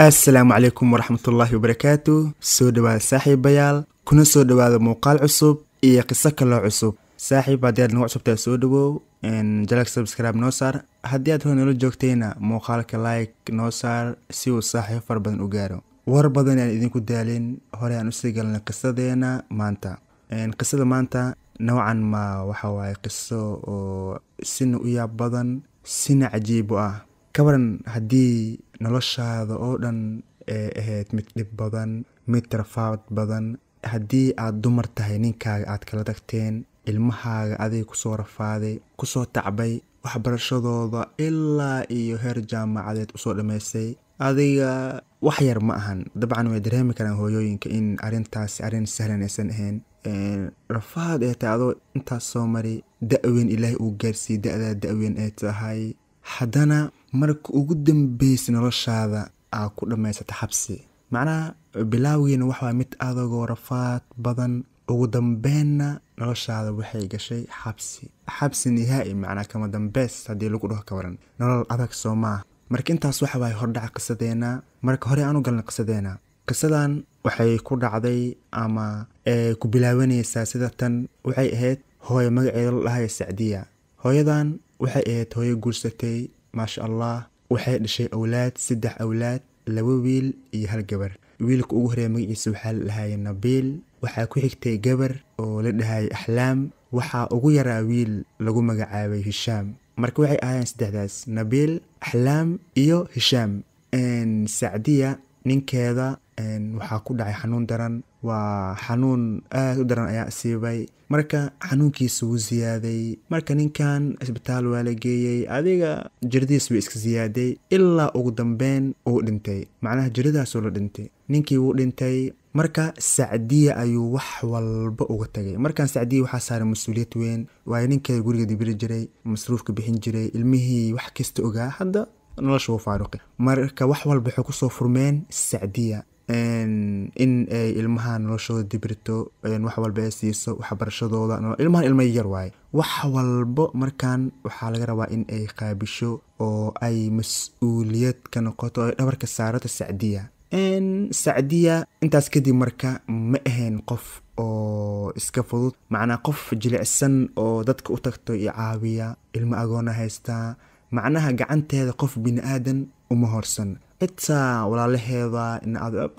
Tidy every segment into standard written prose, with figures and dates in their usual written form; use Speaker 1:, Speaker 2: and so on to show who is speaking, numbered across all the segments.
Speaker 1: السلام عليكم ورحمة الله وبركاته. سو دواada saaxiibayaal kuna soo dhawaada muuqaal cusub iyo qiso kaloo cusub. saaxiib haddii aad nagu cusubtahay soo dhawow jalak subscribe noo saar. haddii aad hore nala joogtayna muuqaalka like noo saar si uu saaxiib far badan u gaaro. war badan aan idinku daalin, hore aan usii galnay qisadeena maanta. qisada maanta noocan ma waxa waaye qiso oo sina u yaab badan, sina cajiib u ah. kabaran haddii noloshaada oo dhan ahayd mid dhib badan, mid rafaad badan, haddii aad dumar tahay ninkaaga aad kala tagteen, ilmahaaga adiga kusoo rafaaday, kusoo tacbay waxbarashadooda ilaa iyo heer jaamacadeed usoo dhammaystay, adiga wax yar ma ahan. dabcan way dareemi karaan hooyooyinka in arrintaasi arrin sahlan aysan ahayn. rafaad ee tahay adoo intaas soo mari, da-weyn ilaahay uu gaarsiiyey, da-daa da-weyn ay tahay, haddana marka ugu dambeysay noloshaada aa ku dhammaysata xabsi. macnaha bilaawgiina waxaa mid adagoo rafaad badan, ugu dambeenna noloshaada waxay gashay xabsi nihaa'i, macnaa kama dambeys haddii lagu dhaho ka waran nolol adag soo maaha. marka intaas waxa waaye hordhaca qisadeena. marka hore aan u galnay qisadeena. qisadan waxay ku dhacday ama ku bilaabanaysaa sida tan. waxay ahayd hooyo magaceeda la dhahay Sacdiya. hooyadan waxay ahayd hooyo guursatay, maasha allah. waxay dhashay awlaad, 3 awlaad, 2 wiil iyo 1 gabar. wiilka ugu horeeya magaciisa waxaa la dhahay Nabiil. waxaa ku xigtay gabar oo la dhahay Axlaam. waxaa ugu yaraa wiil lagu magacaabay Hishaam. marka waxay ahaayeen 3daas, Nabiil, Axlaam iyo Hishaam. Sacdiya ninkeeda waxaa ku dhacay xanuun daran. waa xanuun aad u daran ayaa asiibay. marka xanuunkiisa wuu ziyaaday. marka ninkan isbitaal waa la geeyey, adiga jiradiis way iska ziyaaday ilaa ugu dambeyn uu dhintay. macnaha jiradaasuu la dhintay. ninkii wuu dhintay. marka Sacdiya ayuu wax walba uga tagay. markaan Sacdiya waxaa saaray mas-uuliyad weyn, waayo ninkeeda guriga dibiri jiray, masruufka bixin jiray, ilmihii wax kasta ogaa. hadda nolosha wuu faaruqay. marka wax walba waxay kusoo furmeen Sacdiya in ay ilmaha noloshooda dibirto, wax walba ay siiso, waxbarashadooda. ilmahan ilmo yar waaye. wax walbo markaan waxaa laga rabaa in ay qaabisho oo ay mas-uuliyad ka noqoto, ay dhabarka saarato Sacdiya. Sacdiya intaas kadib marka ma ahayn qof oo iska fudud, macnaa qof jilicsan oo dadka u tagto iyo caawiya, ilmo agoona haystaa. macnaha gacanteeda qof bini aadan uma horsan, xitaa walaalaheeda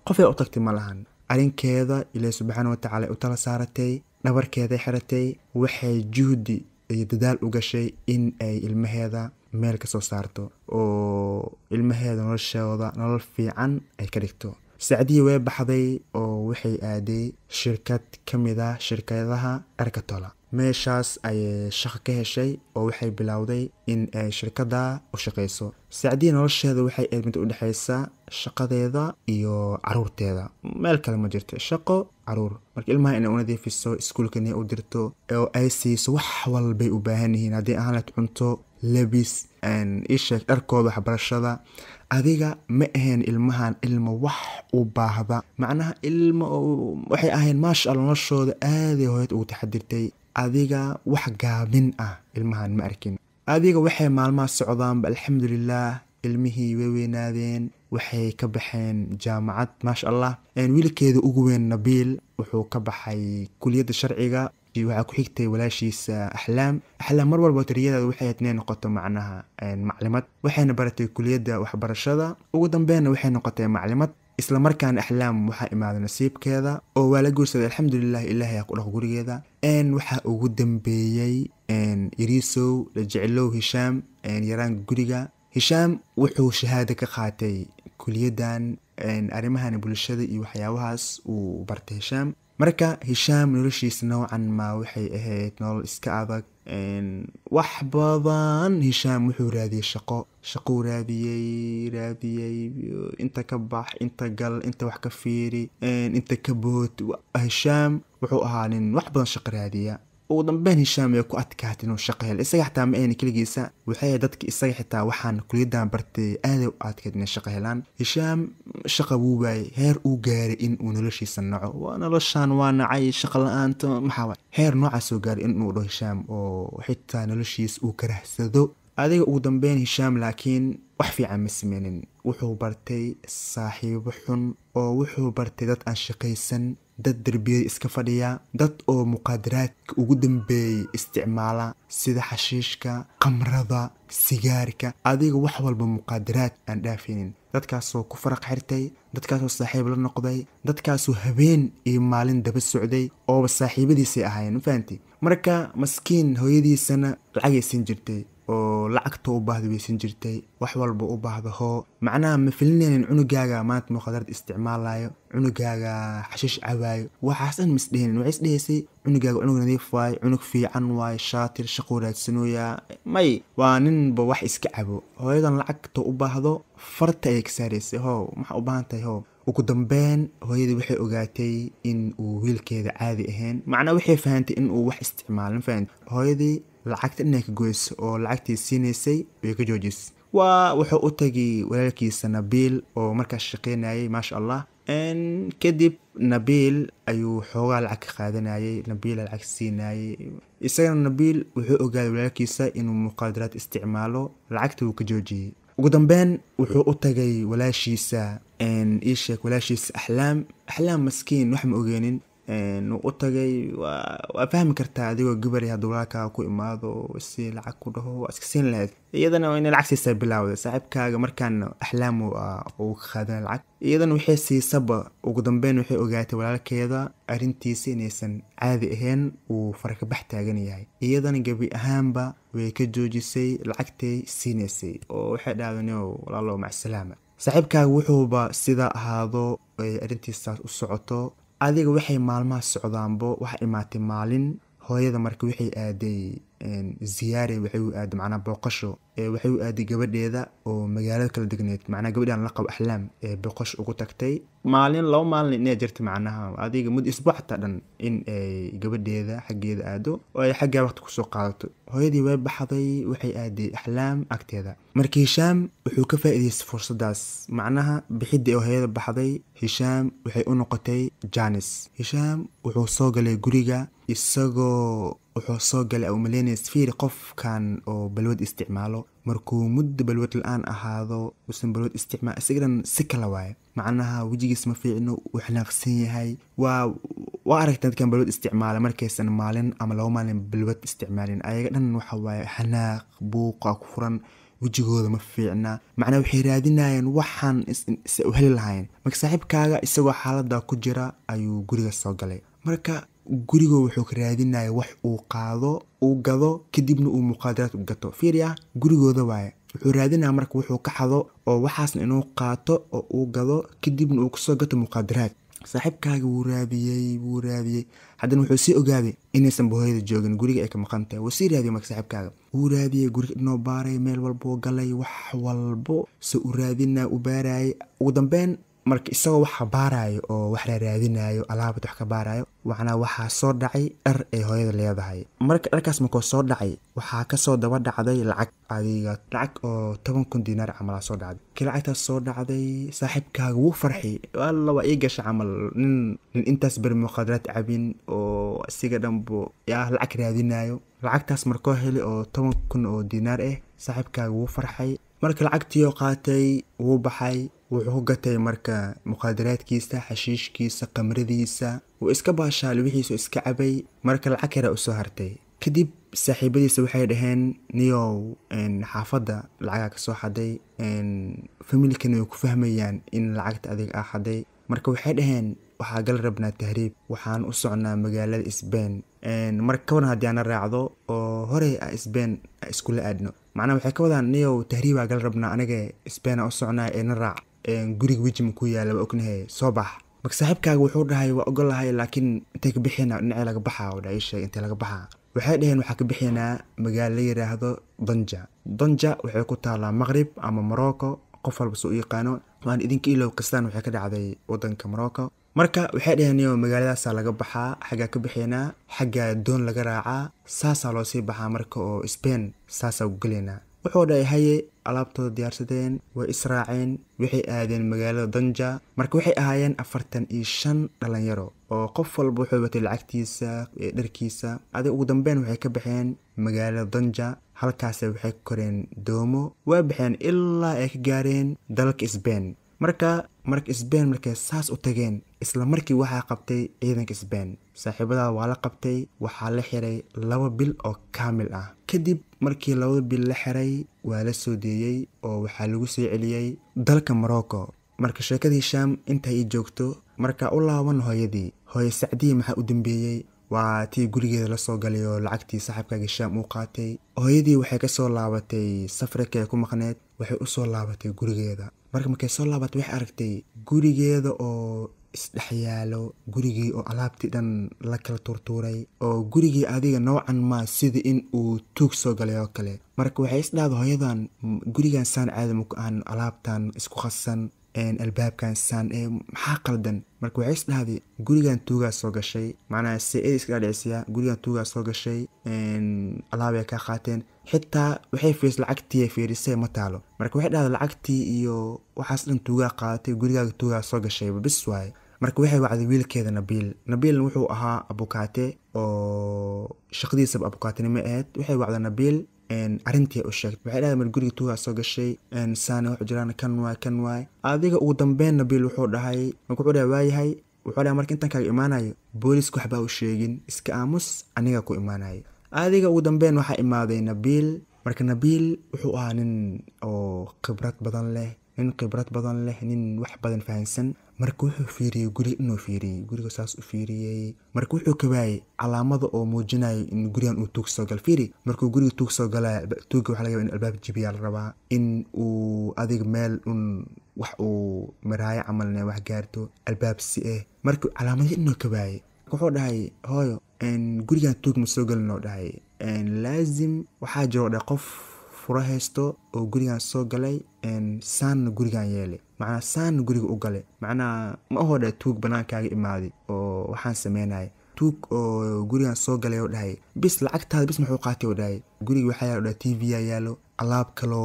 Speaker 1: qofay u tagtay ma lahan. arrinkeeda ilaahay subxaana watacaala u tala saaratay, dhabarkeeday xiratay. waxay juhdi iyo dadaal u gashay in ay ilmaheeda meel ka soo saarto oo ilmaheeda noloshooda nolol fiican ay ka dhigto. Sacdiya way baxday oo waxay aaday shirkad ka mid ah shirkadaha dharka tola. meeshaas ayay shaqo ka heshay oo waxay bilowday in ay shirkada u shaqayso. Sacdiya nolosheeda waxay aad mid u dhaxaysa shaqadeeda iyo caruurteeda. meel kale ma jirto, shaqo, caruur. marka ilmaha inay u nadiifiso, iskuulka inay u dirto, oo ay siiso wax walbay u baahan yihiin, haddii aan la cunto, labis, isheeg dharkooda, waxbarashada. adiga ma ahayn ilmahan ilmo wax u baahda. macnaha ilmo waxay ahayn maasha allah, noloshooda aaday hooyad ugu taxadirtay. adiga wax gaabin ah ilmahan ma arkin. adiga waxay maalmaha socdaanba alxamdulilah, ilmihii way weynaadeen, waxay ka baxeen jaamacad, maasha allah. wiilkeeda ugu weyn Nabiil wuxuu ka baxay kuliyadda sharciga. waxaa ku xigtay walaashiisa Axlaam. mar walba tiriyadeeda waxay inay noqoto macnaha maclimad. waxayna baratay kuliyadda waxbarashada. ugu dambeynna waxay noqotay maclimad. isla markaana Axlaam waxaa imaaday nasiibkeeda oo waa la guursaday, alxamdulilah. ilaahay aa ku dhaq gurigeeda. waxaa ugu dambeeyey Yariisow la jeclow Hishaam, yaraan guriga. Hishaam wuxuu shahaado ka qaatay kuliyaddan arrimahan bulshada iyo waxyaabahaas uu bartay Hishaam. marka Hishaam noloshiisa noocan ma waxay ahayd nolol iska adag. wax badan Hishaam wuxuu raadiyey shaqo raadiyey, inta ka bax, inta gal, inta wax ka fiiri, inta ka bood. Hishaam wuxuu ahaa nin wax badan shaqo raadiya. ugu dambeyn Hishaam ay ku adkaatay inuu shaqo helo. isaga xitaa ma ayna keligiisa, waxay dadka isaga xitaa waxaan kuliyaddan bartay aaday u adkayd inay shaqo helaan. Hishaam shaqa wuu waayey, heer uu gaaray in uu noloshiisa naco. waa noloshaan waa nacay, shaqo la-aanta maxaa waay. heer noocaas soo gaaray in uu dhaho Hishaam oo xitaa noloshiisa uu karahsado adiga ugu dambeyn Hishaam laakiin wax fiican ma sameynin. Wuxuu bartay saaxiibo xun oo wuxuu bartay dad aan shaqaysan, dad darbiyada iska fadhiya, dad oo muqaadaraadka ugu dambeeyay isticmaala sida xashiishka, qamrada, sigaarka, adiga wax walba muqaadaraad aan dhaafinin. dadkaasoo ku faraq xirtay, dadkaasoo saaxiib la noqday, dadkaasoo habeen iyo maalin daba socday oo saaxiibadiisay ahaayeen, ma fahanti? marka maskiin hooyadiisana lacag ay siin jirtay oo lacagta u baahdo way siin jirtay, wax walba u baahdo hoo macnaha ma filinaynin cunugaaga maanta muqaadaraad isticmaalayo, cunugaaga xashiish cabaayo, waxaas dhan misdhehinin. waxay isdhehaysay cunugaaga cunug nadiif waaye, cunug fiican waaye, shaatir, shaqo raadsanooya, may waa ninba wax iska cabo. hooyadan lacagta u baahdo farta ayay ka saaraysay, hoo maxaa u baahan tahay hoo. ugu dambeyn hooyadii waxay ogaatay in uu wiilkeeda caadi ahayn, macnaa waxay fahantay in uu wax isticmaalo, ma fahanti? hooyadii lacagta inay ka goyso oo lacagtii siinaysay way ka joojisay. wuxuu u tagay walaalkiisa Nabiil oo markaas shaqaynayay, maasha Allah. kadib Nabiil ayuu xoogaa lacag ka qaadanayay, Nabiil lacag siinayay. isagana Nabiil wuxuu ogaaday walaalkiisa inuu muqaadaraad isticmaalo, lacagta wuu ka joojiyay. ugu dambeyn wuxuu u tagay walaashiisa walaashiisa Axlaam maskiin wax ma ogeenin. u tagay waa fahmi kartaa adigoo gabar hadduu walaalkaaga ku imaado si lacag ku dhaho waa iska siin lahayd, iyadana inay lacag siisaa bilaawda. saaxiibkaaga markaan Axlaam uu ka qaadanay lacag, iyadana waxay siisaba. ugu dambeyn waxay ogaatay walaalkeeda arrintiisa inaysan caadi ahayn, uu farka bax taagan yahay. iyadana gabi ahaanba way ka joojisay lacagtay siinaysay oo waxay dhahdeen walaalo macsalaama. saaxiibkaaga wuxuuba sidaa ahaado ay arrintiisaas u socoto, adiga waxay maalmaha socdaanbo waxa imaatay maalin hooyada marka waxay aaday ziyaare, waxay u aaday macnaa booqasho, waxay u aaday gabadheeda oo magaalada kala degneed, macnaa gabadhan la qabo Axlaam ee booqasho ugu tagtay. laba maalin inay jirta macnaha adiga mud isbuucta dhan in ay gabadheeda xaggeeda aado oo ay xaggaa waqti kusoo qaadato. hooyadii way baxday, waxay aaday Axlaam agteeda. marka Hishaam wuxuu ka faa'iidaystay fursadaas, macnaha bixidda oo hooyada baxday Hishaam waxay u noqotay Jaanis. Hishaam wuxuu soo galay guriga, isagoo wuxuu soo galay u maleynayay fiiri qofkan oo balwad isticmaalo, markuu muddo balwad la'aan ahaado usan balwad isticmaal isagan si kala waaye, macnaha wejigiis ma fiicno, uu xanaaqsan yahay. waa aragtay dadkan balwad isticmaala markaysan maalin ama laba maalin balwad isticmaalin, ayaga dhan waxa waaye xanaaq, buuqa ku furan, wejigooda ma fiicna, macnaa waxay raadinayaan waxaan is u heli lahayn. marka saaxiibkaaga isagoo xaalada ku jira ayuu guriga soo galay. marka gurigoo wuxuu ka raadinaya wax uu qaado, uu gado, kadibna uu muqaadaraad u gato. fiiriya gurigooda waaye, wuxuu raadinaya marka wuxuu ka xado oo waxaasna inuu qaato oo uu gado, kadibna uu kasoo gato muqaadaraad. saaxiibkaaga wuu raadiyey haddana wuxuu sii ogaaday inaysan hooyada joogin, guriga ay ka maqan tahay. wuu sii raadiyey marka saaxiibkaaga wuu raadiyey, guriga dhinoo baaray, meel walboo galay, wax walbo se u raadinaya u baarayay. ugu dambeyn marka isagoo wax baarayo oo wax raadinayo, alaabad wax ka baarayo, macnaa waxaa soo dhacay dhar ay hooyada leedahay. marka dharkaas markuu soo dhacay waxaa kasoo daba dhacday lacag oo 10,000 diinaar camal soo dhacday. kii lacagtaas soo dhacday saaxiibkaaga wuu farxay, walla waa ii gashay camal nin intaas bari muqaadaraad cabin oo isiga dhanbo lacag raadinayo. lacagtaas markoo helay oo 10,000 oo diinaar ah, saaxiibkaaga wuu farxay. marka lacagtii oo qaatay wuu baxay, wuxuu gatay marka muqaadaraadkiisa, xashiishkiisa, qamradiisa, wuu iska baashaalay, wixiisu iska cabay. marka lacag yara u soo hartay. kadib saaxiibadiisa waxay dhaheen niyow xaafadda lacagaa ka soo xaday, familkana way ku fahmayaan in lacagta adiga ah xaday. marka waxay dhaheen waxaa gal rabnaa tahriib, waxaan u socnaa magaalada Spain. marka kawan haddii aan raacdo oo horey Spain iskula aadno, macnaa waxay ka wadaan niyow tahriibaa gal rabnaa, anaga Spain u socnaa na raac, guriga wejima ku yaala waa ognahay, soo bax. marka saaxiibkaaga wuxuu dhahay waa ogolahay, laakiin intay ka bixina dhinacii laga baxaa oo dhaishay intay laga baxaa. waxay dhaheen waxaa ka bixinaa magaalo la yiraahdo Danja waxay ku taalaa Maghrib ama Morocco, qof walba soo yaqaano. waan idinka ilow qistaan waxay ka dhacday wadanka Morocco. marka waxay dhaheen magaaladaas laga baxaa, xagga ka bixinaa, xagga doon laga raacaa, saasaa loo sii baxaa marka oo Spain saasaa u galeynaa. wuxuu dhahay haye alaabtooda diyaarsadeen way israaceen waxay aadeen magaalada Danja marka waxay ahaayeen 45 dhalinyaro oo qof walba wuxuu watay lacagtiisa dharkiisa adiga ugu dambeyn waxay ka baxeen magaalada Danja halkaas waxay koreen doomo way baxeen ilaa ay ka gaareen dalka Spain marka Spain markay saas u tageen isla markii waxa qabtay ciidanka Spain saaxiibada waa la qabtay waxa la xiray 2 bil oo kaamil ah kadib markii 2 bil la xiray waa la soo deeyay oo waxa lagu soo celiyay dalka Morocco marka sheekadii Hisham intay joogto marka u laaban hooyadii hooyo Sacdiye maxaa u dambeeyay waa tii gurigeeda la soo galay oo lacagtii saaxiibkaaga Hisham uu qaatay hooyadii waxay ka soo laabatay safarka ku maqneed waxay u soo laabatay gurigeeda markay soo laabatay waxay aragtay gurigeeda oo isdhaxyaalo gurigii oo alaabtii dhan la kala turtuuray oo gurigii adiga noocan ma sida in uu tuug soo galay oo kale marka waxay isdhaado hooyadan gurigan saan caadi ku aan alaabtan isku khassan albaabkan saan maxaa qaldan marka waxay isdhaadi gurigan tuugaa soo gashay macnaa si iska dhacsiya gurigan tuugaa soo gashay alaab ay ka qaateen xitaa waxay fiis lacagtii fiirisay ma taalo marka waxay dhahday lacagtii iyo waxaas dhan tuugaa qaadatay gurigaaga tuugaa soo gashay bis waay marka waxay wacday wiilkeeda Nabil wuxuu ahaa abukaate oo shaqadiisa abukaatinimo ahayd waxay wacday Nabil arintii u sheegtay waxay dhahday mar guriga tuugaa soo gashay saana wax jiraan kan waay adiga ugu dambeyn Nabil wuxuu dhahay wuxuu waayahay wuxuu dhahay markii intan kaaga imaanayo booliisku waxba u sheegin iska aamus aniga ku imaanayo adiga ugu dambeyn waxa imaaday Nabil marka Nabil wuxuu ahaa nin oo khibrad badan leh nin wax badan fahansan marka wuxuu fiiriyay guriga saas u fiiriyay marka wuxuu ka waayay calaamada oo muujinayo in gurigan uu tuug soo gal fiiri markuu guriga tuug soo galay tuuga waxa laga yaabaa in albaab jibiya la rabaa in uu adiga meel wax uu maraayo camalna wax gaarto albaab si marka calaamadii inuu ka waayay wuxuu dhahay hooyo gurigan tuug ma soo galno dhahay laazim waxa jiro qof fura haysto oo gurigan soo galay saan gurigan yeelay macna saan guriga u galay macna ma hooda tuug banaankaaga imaaday oo waxaan sameynay tuug oo gurigan soo galay oo dhahay bis lacagtaada bis muxuu qaatay oo dhahay guriga waxa yaalo TV yaalo alaab kalo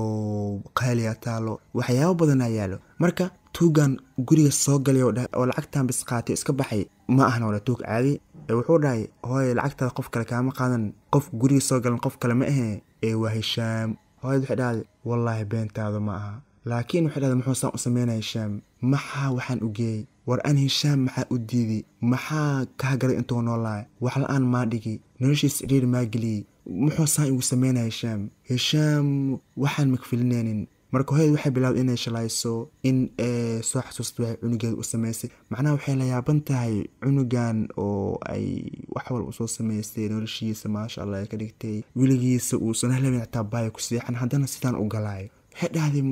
Speaker 1: qaaliya taalo waxyaabo badan yaalo marka tuugan guriga soo galay oo dhahay oo lacagtan bis qaatay iska baxay ma ahna wala tuug caadi wuxuu dhahay hooyo lacagtaada qof kale kaama qaadan qof guriga soo galan qof kale ma ahe waa Hisham hooyo waxay dhahay wallahi beentaada ma aha laakiin waxay dhahay muxuu saan u sameynay Hisham maxaa waxaan u geeyay war an Hisham maxaa u diiday maxaa ka garay intuu noolaa wax la'aan ma dhigi noloshiisa cidhiir ma geli muxuu saan ugu sameynay Hisham waxaan makfilineenin marka hooyadu waxay bilaawday inay shalayso in soo xasuusto waxay cunugeeda u sameysay macnaha waxay la yaaban tahay cunugan oo ay wax walba soo sameysay noloshiisa maasha Allah ay ka dhigtay wiligiisa uu soo helay xitaa baay ku seexan haddana sidaan u galay waxay dhahday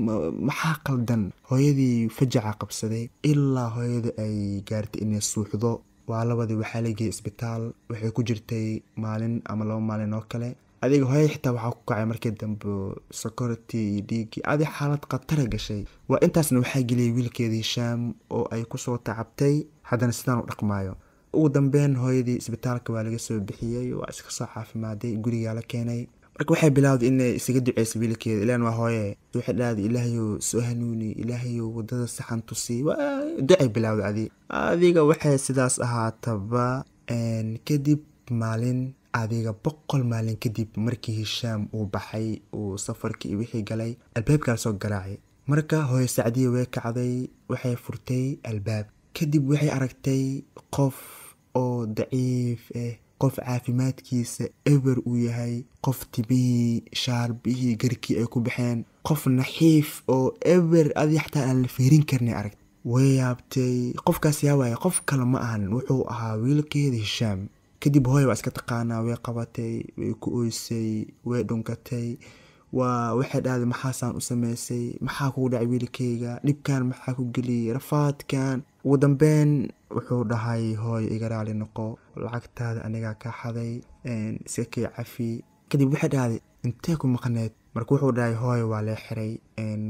Speaker 1: maxaa qaldan hooyadii fajaca qabsaday ilaa hooyada ay gaartay inay suuxdo waa labadii waxaa la geeyay isbitaal waxay ku jirtay maalin ama 2 maalin oo kale adiga hooyada xitaa waxa ku kacay markii dambe sokorti dhiigi adiga xaalad khatar gashay waa intaasna waxa geliyay wiilkeedii Hisham oo ay ku soo tacabtay haddana sidaan u dhaqmaayo ugu dambeyn hooyadii isbitaalka waa laga soo bixiyay waa iska soo caafimaaday guriga la keenay marka waxay bilaawday inay isaga duceyso wiilkeeda ilaan waa hooye waxay dhahday ilaahayow soo hanuuni ilaahayow wadada saxan tusi ducay bilaawday adiga waxay sidaas ahaataba kadib maalin adiga 100 maalin kadib markii Hisham uu baxay uu safarkii wixii galay albaabka soo garaacay marka hooyo Sacdiye way kacday waxay furtay albaab kadib waxay aragtay qof oo daciif qof caafimaadkiisa ever uu yahay qof tibihii shaarbihii garkii ay ku baxeen qof naxiif oo ever adi xataa aan la fiirin karnay arag way yaabtay qofkaas yaa waay qof kale ma ahan wuxuu ahaa wiilkeeda Hisham kadib hooyo waa iska taqaanaa way qabatay way ku ooysay way dhunkatay waxay dhahday maxaa saan u sameysay maxaa kugu dhacay wiilkeyga dhibkan maxaa ku geliyay rafaadkan ugu dambeyn wuxuu dhahay hooyo iga raali noqo lacagtaada aniga ka xaday iska kii cafi kadib waxay dhahday intee ku maqneed marka wuxuu dhahay hooyo waa la xiray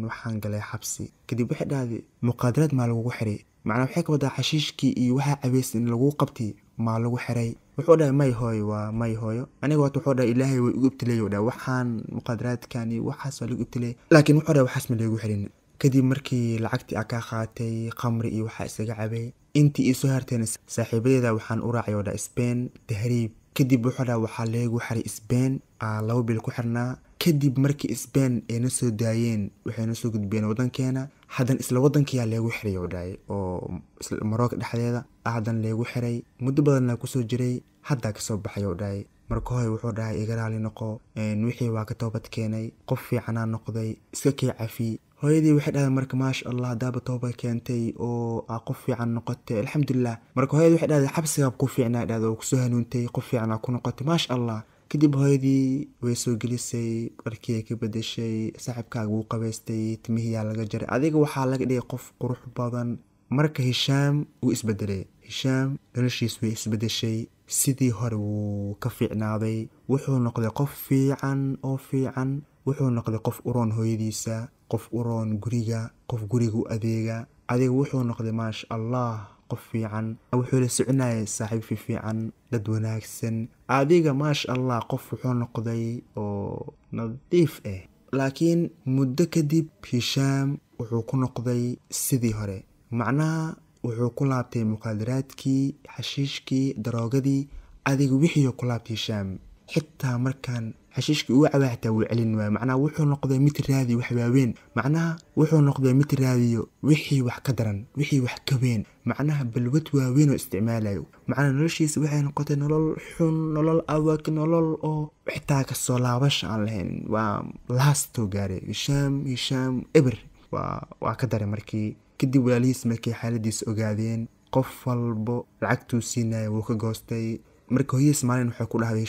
Speaker 1: waxaan galay xabsi kadib waxay dhahday muqaadaraad ma lagu xiray macna waxay ka wadaa xashiishkii iyo waxa cabeys in lagu qabtay ma lagu xiray wuxuu dhahay may hooyo waa may hooyo aniga wato wuxuu dhahay ilaahay way igu ibtileeyo dhahay waxaan muqaadaraadkan iyo waxaas waa lagu ibtileey laakiin wuxuu dhahay waxaas ma leegu xirin kadib markii lacagtii aan ka qaatay khamri iyo waxaa isaga cabay intii ii soo harteen saaxiibadeeda waxaan u raacay oo dhahay Spain tahriib kadib wuxuu dhahay waxaa leegu xiray Spain 2 bil ku xirnaa kadib markii Spain ay na soo daayeen waxay na soo gudbeen wadankeena hadan isla wadankiyaa leegu xiray oo dhahay oo isla Morocco dhexdeeda hadan leegu xiray muddo badan la ku soo jiray hadda ka soo baxay oo dhahay marka hooyo wuxuu dhahay iga raali noqo wixii waa ka toobad keenay qof fiican aan noqday iska kii cafi hooyadii waxay dhahay marka maasha Allah daaba toobad keentay oo qof fiican noqotay alxamdulillah marka hooyadii waxay dhahay xabsiga ku fiicnaa dhaado oo ku soo hanuuntay qof fiican ku noqotay maasha Allah kadib hooyadii way soo gelisay dharkii ka bedeshay saaxiibkaaga wuu qabeystay timihiyaa laga jaray adiga waxaa laga dhigay qof qurux badan marka Hisham uu isbedelay Hisham noloshiisu way isbedeshay sidii hore wuu ka fiicnaaday wuxuu noqday qof fiican oo fiican wuxuu noqday qof u roon hooyadiisa qof u roon guriga qof guriga u adeega adiga wuxuu noqday maasha Allah qof fiican wuxuu la soconayay saaxiib fiican dad wanaagsan adiga maasha Allah qof wuxuu noqday oo nadiif ah laakiin muddo kadib Hisham wuxuu ku noqday sidii hore macnaha wuxuu ku laabtay muqaadaraadkii xashiishkii daroogadii adiga wixii ku laabtay Hisham xitaa markaan xashiishkii uu cabaahta wuu celin waay macnaha wuxuu noqday mid raadi wax waaweyn macnaha wuxuu noqday mid raadiyo wixii wax ka daran wixii wax ka weyn macnaha balwad waaweyn oo isticmaalayo macnaha noloshiisa waxay noqotay nolol xun nolol adag nolol oo xitaa ka soo laabasho aan lahayn waa laasto gaaray Hisham eber waa ka daray markii kadib walaalihiis markay xaaladiisa ogaadeen qof walbo lacagtuu siinaya wuu ka goostay marka hooyadiis maalin waxay ku dhahday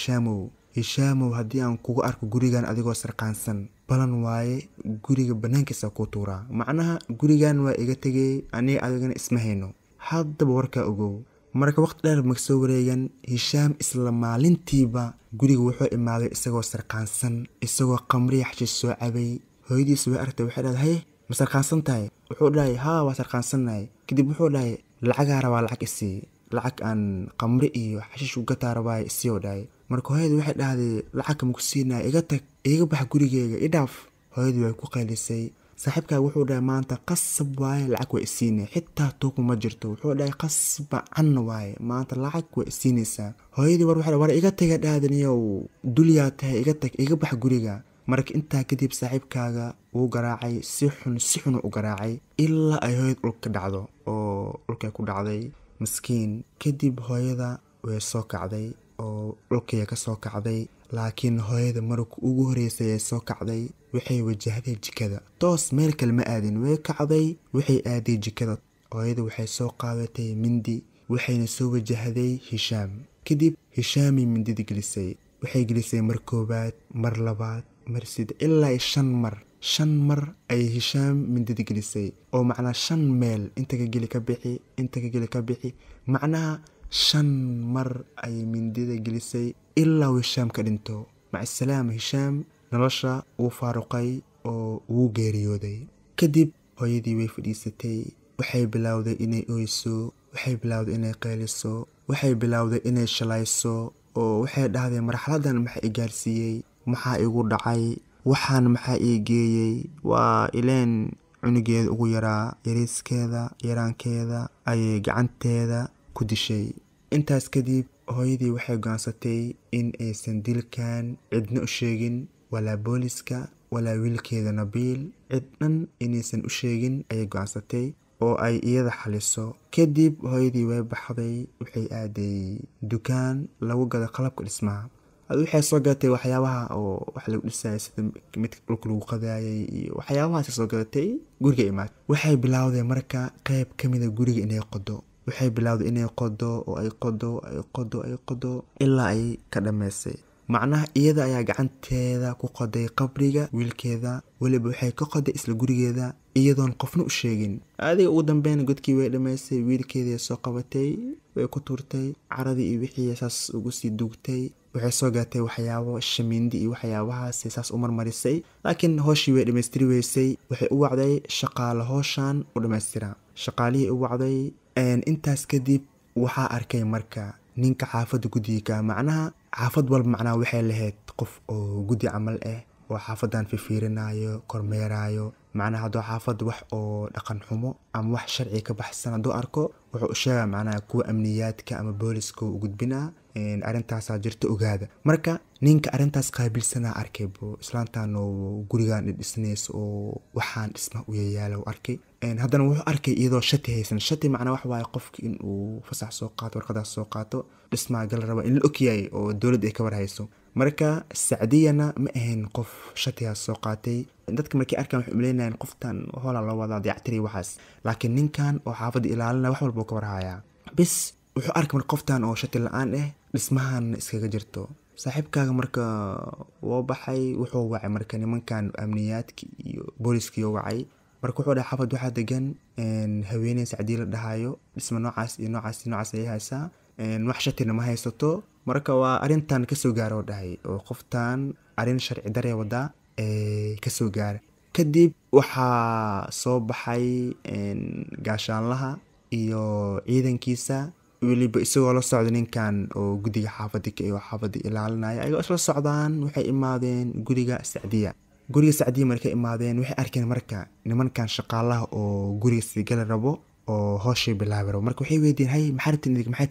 Speaker 1: Hishamow haddii aan kugu arko gurigan adigoo sarqaansan balan waaye guriga banaankiisa ku tuuraa macnaha gurigan waa iga tegay aniga adigana isma hayno haddaba warkaa ogow marka waqti dheer ma soo wareegan Hisham isla maalintiiba guriga wuxuu imaaday isagoo sarqaansan isagoo khamri xashiish soo cabay hooyadiis way aragtay waxay dhahay ma sarqaansan tahay wuxuu dhahay haa waa sarqaansanahay kadib wuxuu dhahay lacagaa rabaa lacag isii lacag aan khamri iyo xashiish u gataa rabaa isii oo dhahay marka hooyadii waxay dhahday lacag ma ku siinaa iga tag iga bax gurigeyga idhaaf hooyadii way ku qaylisay saaxiibkaaga wuxuu dhahay maanta qasab waaye lacag way isiinay xitaa tuuq ma jirto wuxuu dhahay qasba can waaye maanta lacag way isiinaysaa hooyadii war iga taga dhaadaniyow dulyaa tahay iga tag iga bax guriga marka intaa kadib saaxiibkaaga wuu garaacay si xun u garaacay ilaa ay hooyad dhulka dhacdo oo dhulkay ku dhacday miskiin kadib hooyada way soo kacday oo dhulkay ka soo kacday laakiin hooyada markii ugu horeysay ay soo kacday waxay wajahday jikada toos meel kale ma aadin way kacday waxay aaday jikada hooyada waxay soo qaadatay mindi waxayna soo wajahday Hisham kadib Hisham mindida gelisay waxay gelisay mar koobaad mar labaad mar saddex ilaa 5 mar ay Hisham mindida gelisay oo macna 5 meel inta ka geli ka bixi macnaha 5 mar ay mindida gelisay ilaa Hisham ka dhinto maca salaam Hisham nolosha uu faaruqay oo uu geeriyooday kadib hooyadii way fadhiisatay waxay bilowday inay ooyso waxay bilowday inay qayliso waxay bilowday inay shalayso oo waxay dhahday marxaladan maxay gaarsiiyay maxaa igu dhacay waxaan maxaa ii geeyay waa ileen cunugeeda ugu yaraa yariiskeeda yaraankeeda ayay gacanteeda ku dishay intaas kadib hooyadii waxay go'aansatay in aysan dilkan cidna u sheegin walaa booliska walaa wiilkeeda Nabil cidnan inaysan u sheegin ayay go'aansatay oo ay iyada xaliso kadib hooyadii way baxday waxay aaday dukaan lagu gado qalabka dhismaha waxay soo gaatay waxyaabaha oo wax lagu dhisay sida mid dhulka lagu qadaayay iyo waxyaabahaas soo gaatay guriga imaad waxay bilowday marka qayb kamid ah guriga inay qodo waxay bilowday inay qodo oo ay qodo ilaa ay ka dhameysay macnaha iyada ayaa gacanteeda ku qoday qabriga wiilkeeda waliba waxay ka qoday isla gurigeeda iyadoon qofna u sheegin adiga ugu dambeyn godkii way dhameysay wiilkeeda soo qabatay way ku turtay caradii iyo wixii saas ugu sii dugtay waxay soo gaatay waxyaabo shamiindi iyo waxyaabahaas saas u marmarisay laakiin hooshii way dhameystiri weysay waxay u wacday shaqaale hooshan u dhameystira shaqaalihii u wacday intaas kadib waxaa arkay marka ninka xaafadda guddiga macnaha xaafad walba macnaha waxay lahayd qof oo guddi camal ah oo xaafadan fiirinayo kormeerayo macnaha hadduu xaafadda wax oo dhaqan xumo ama wax sharci ka baxsan hadduu arko wuxuu u sheegaa macnaha kuwa amniyaadka ama booliska u gudbinaa arrintaasaa jirta ogaada marka ninka arrintaas qaabilsanaa arkay buu islaantaan oo gurigan dhisnaysa oo waxaan dhisma u yayaala u arkay haddana wuxuu arkay iyadoo shati haysan shati macnaa wax waaye qofki in uu fasax soo qaato warqadaas soo qaato dhismaa gal raba in la ogyahay oo dowladda ay ka warhayso marka sacdiyana ma ahayn qof shatigaas soo qaatay dadka markay arkaan waxay umaleynayaan qoftan hoola loo wadaa dayactiri waxaas laakiin ninkan oo xaafadda ilaalina wax walba uu ka warhayaa bis wuxuu arkay marka qoftan oo shati la-aan ah dhismahan iskaga jirto saaxiibkaaga marka wuu baxay wuxuu wacay marka nimankan amniyaadka iyo booliskii wacay marka wuxuu dhahay xaafad waxaa degan haweeney sacdiye la dhahayo dhisma noocaas iyo noocaas iyo noocaas ayay haysaa wax shatina ma haysato marka waa arrintan kasoo gaara oo dhahay oo qoftan arrin sharci daree wadaa kasoo gaara kadib waxaa soo baxay gaashaanlaha iyo ciidankiisa weliba isagoo la socda ninkan oo guddiga xaafadda iyo xaafadda ilaalinaya ayagoo isla socdaan waxay imaadeen guriga sacdiya markay imaadeen waxay arkeen marka nimankan shaqaalaha oo guriga sigala rabo oo hooshay bilaabi rabo marka waxay weydiin hay maxaa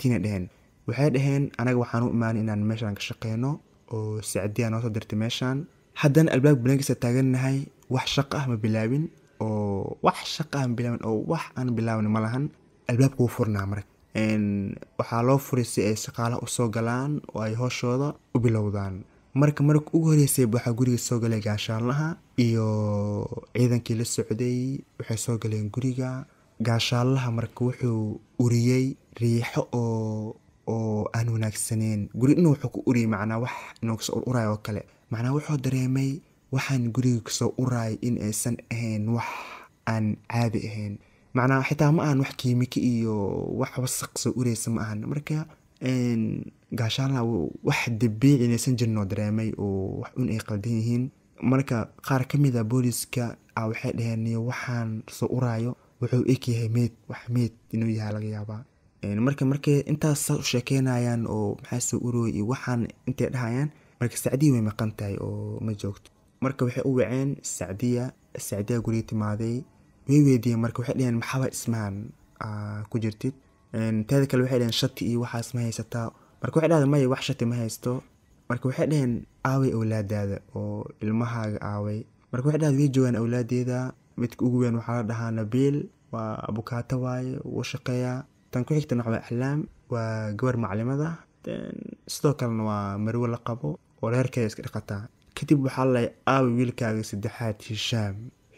Speaker 1: tiina dheheen waxay dhaheen anaga waxaan u imaanay inaan meeshaan ka shaqeyno oo sacdiya noo soo dirtay meeshaan haddana albaab balaankiisa taagannahay wax shaqo ah ma bilaabin oo wax aan bilaabin ma lahan albaabka wuu furnaa marka waxaa loo furay si ay shaqaalaha usoo galaan oo ay hooshooda u bilowdaan marka ugu horeysay waxaa guriga soo galay gaashaanlaha iyo ciidankii la socday waxay soo galeen guriga gaashaanlaha marka wuxuu uriyey riixo oo aan wanaagsaneyn guri inuu wuxuu ku uriyey macnaa wax inuu kasoo uraayo oo kale macnaa wuxuu dareemay waxaan guriga kasoo uraay in aysan ahayn wax aan caadi ahayn macnaa xitaa ma ahan wax kiimika iyo wax wasaq soo ureysa ma ahan marka gaashaanlaha wax dabiici inaysan jirin oo dareemay oo wax un ay qaldan yihiin marka qaar ka mid a booliska waxay dhaheen waxaan soo uraayo wuxuu egyahay meed inuu yahay laga yaabaa markay intaas u sheekeynayaan oo maxaa soo urooy iyo waxaan intay dhahayaan marka sacdiya way maqan tahay oo ma joogto marka waxay u waceen sacdiya guriga timaaday way weydiiyeen marka waxay dhaheen maxaaba dhismahan ku jirtid teeda kale waxay dhaheen shati iyo waxaas ma haysataa marka waxay dhahday maya wax shati ma haysto marka waxay dhaheen aaway awlaadaada oo ilmahaaga aaway marka waxay dhahday way joogaan awlaadeeda midka ugu weyn waxaa la dhahaa Nabiil waa abukaato waaye wuu shaqeeyaa tan ku xigtana waxaa Axlaam waa gabar maclimada sidoo kalena waa marwo la qabo oo reerkeeda iska dhaqataa kadib waxaa la aaway wiilkaaga saddexaad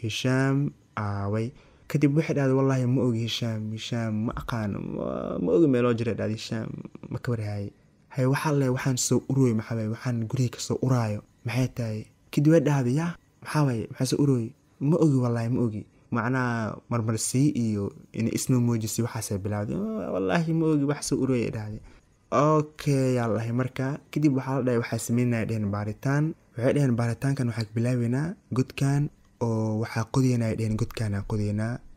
Speaker 1: Hishaam aaway kadib waxay dhahday wallahi ma ogi Hishaam ma aqaan ma ogi meeloo jira dhahday Hishaam ma ka warhaay hay waxaan soo urooy waxaan guriga ka soo uraayo maxay tahay kadib way dhahday maxaa soo urooy ma ogi wallahi ma ogi macnaa marmarsii iyo in isnoo moojisi waxaasay bilaawday wallahi ma ogi wax soo urooy dhahday okay yaallahi marka kadib waxaa la dhahay waxaa sameynaya dheheen baaritaan waxay dheheen baaritaankan waxaa bilaabeynaa godkan oo waxaa qodaynaa dheheen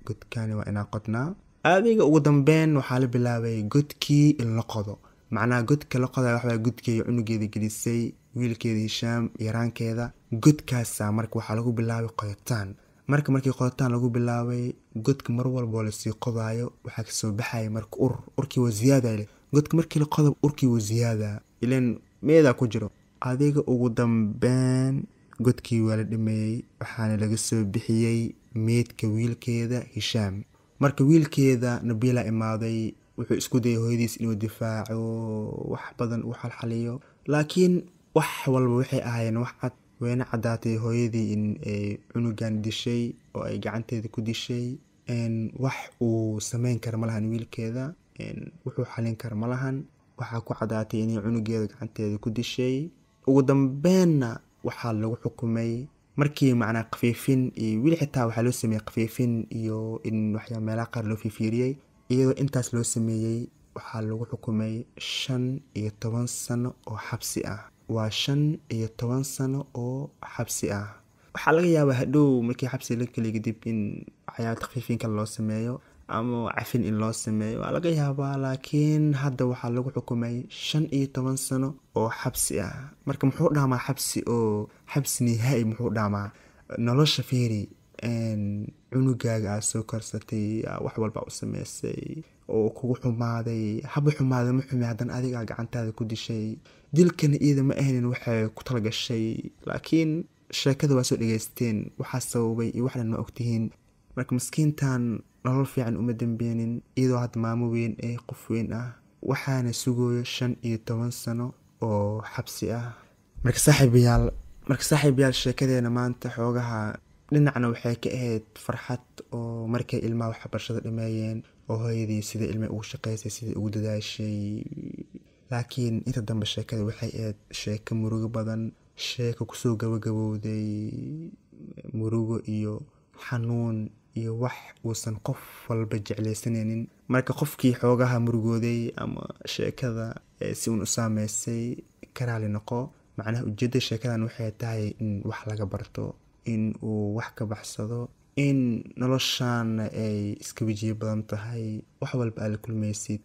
Speaker 1: godkaan waa inaa qodnaa adiga ugu dambeyn waxaa la bilaabay godkii in la qodo macnaa godka la qodayo waxbaa godkeeda cunugeeda gelisay wiilkeeda Hishaam yaraankeeda godkaasaa marka waxaa lagu bilaabay qoditaan markii qoditaan lagu bilaabay godka mar walboo lasii qodaayo waxaa kasoo baxaya marka urkii waa ziyaada godka markii la qodo urkii waa ziyaada ileen meedaa ku jiro adiga ugu dambeyn godkii waa la dhameeyey waxaana laga soo bixiyey meedka wiilkeeda Hishaam marka wiilkeeda Nabiila imaaday wuxuu isku dayay hooyadiis inuu difaaco wax badan uu xalxaliyo laakiin wax walba waxay ahaayeen wax cad wayna cadaatay hooyadii in ay cunugan dishay oo ay gacanteeda ku dishay wax uu sameyn kara malahan wiilkeeda wuxuu xalin kara malahan waxaa ku cadaatay inay cunugeeda gacanteeda ku dishay ugu dambeynna waxaa lagu xukumay markii macnaa qafiifin iyo wili xitaa waxaa loo sameeyey qafiifin iyo in waxyaa meelaha qaar loo fiiriyey iyadoo intaas loo sameeyey waxaa lagu xukumay 15 sano oo xabsi ah waa 15 sano oo xabsi ah waxaa laga yaabaa hadhow markii xabsi la kala kadib in waxyaabo takfiifin kale loo sameeyo ama cafin in loo sameeyo waa laga yaabaa, laakiin hadda waxaa lagu xukumay 15 sano oo xabsi ah. marka muxuu dhaamaa xabsi oo xabsi nihaa'i? muxuu dhaamaa nolosha fiiri, cunugaaga aad soo korsatay, wax walba u sameysay oo kugu xumaaday, haba xumaada ma xumi, haddana adigaa gacantaada ku dishay. dilkana iyada ma ahnin waxay ku talagashay, laakiin sheekada waa soo dhegaysteen, waxaa sababay iyo waxdhan ma ogtihiin. marka maskiintan nolol fiican uma dambeenin, iyadoo hadda maamo weyn ee qof weyn ah, waxaana sugooyo 15 sano oo xabsi ah. marka saaxiibayaal sheekadeena maanta xoogaha dhinacna waxay ka ahayd farxad oo markay ilmaha waxbarashada dhameeyeen oo hooyadii sida ilmaha ugu shaqaysay, sida ugu dadaashay. laakiin inta dambe sheekada waxay ahayd sheeko murugo badan, sheeko kusoo gabagabowday murugo iyo xanuun iyo wax uusan qof walba jeclaysanaynin. marka qofkii xoogaha murugooday ama sheekada si uun u saameysay ka raali noqo. macnaha ujeedda sheekadan waxay tahay in wax laga barto, in uu wax ka baxsado, in noloshaan ay iska wajiyo badan tahay, wax walba aad la kulmaysid.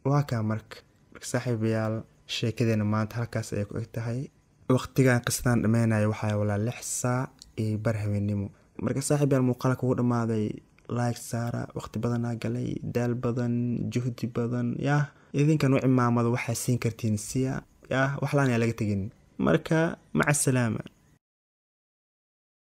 Speaker 1: waa kaa marka saaxiibayaal sheekadeena maanta halkaas ayay ku eg tahay. waqtigan qisadan dhameynayo waxaa walaa 6 saac iyo bar habeenimo. marka saaxiibayaal muuqaalka ugu dhamaaday like saara, waqti badanaa galay, daal badan, juhdi badan, yah idinkan u cimaamado waxaa siin kartiin siya, yah wax laan ayaa laga tegin. marka maca salaama.